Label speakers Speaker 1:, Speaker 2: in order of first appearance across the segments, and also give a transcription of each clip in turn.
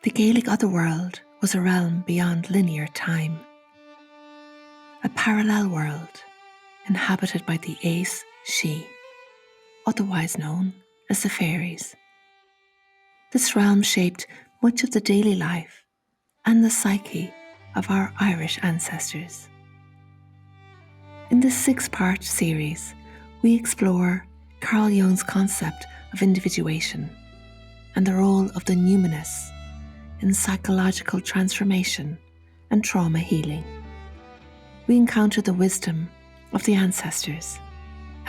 Speaker 1: The Gaelic Otherworld was a realm beyond linear time, a parallel world inhabited by the Aes She, otherwise known as the fairies. This realm shaped much of the daily life and the psyche of our Irish ancestors. In this 6-part series, we explore Carl Jung's concept of individuation and the role of the Numinous in psychological transformation and trauma healing. We encounter the wisdom of the ancestors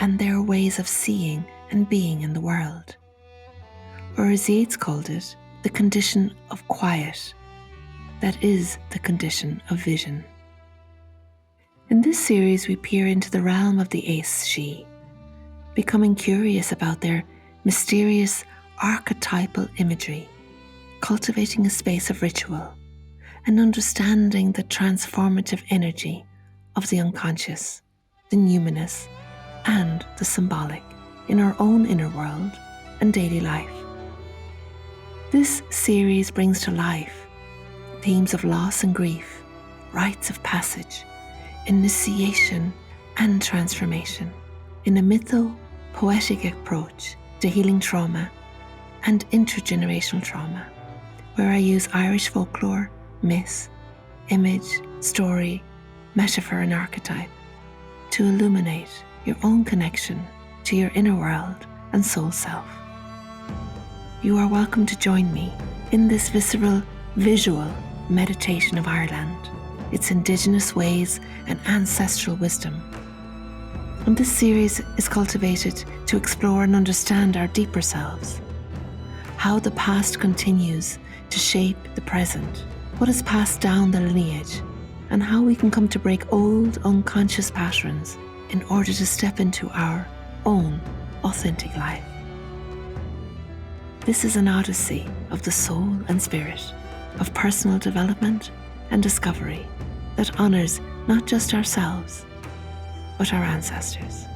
Speaker 1: and their ways of seeing and being in the world, or as Yeats called it, the condition of quiet, that is the condition of vision. In this series, we peer into the realm of the Aes She, becoming curious about their mysterious archetypal imagery, cultivating a space of ritual, and understanding the transformative energy of the unconscious, the numinous, and the symbolic in our own inner world and daily life. This series brings to life themes of loss and grief, rites of passage, initiation and transformation in a mytho-poetic approach to healing trauma and intergenerational trauma, where I use Irish folklore, myth, image, story, metaphor and archetype to illuminate your own connection to your inner world and soul self. You are welcome to join me in this visceral, visual meditation of Ireland, its indigenous ways and ancestral wisdom. And this series is cultivated to explore and understand our deeper selves, how the past continues to shape the present, what is passed down the lineage, and how we can come to break old unconscious patterns in order to step into our own authentic life. This is an odyssey of the soul and spirit, of personal development and discovery that honors not just ourselves, but our ancestors.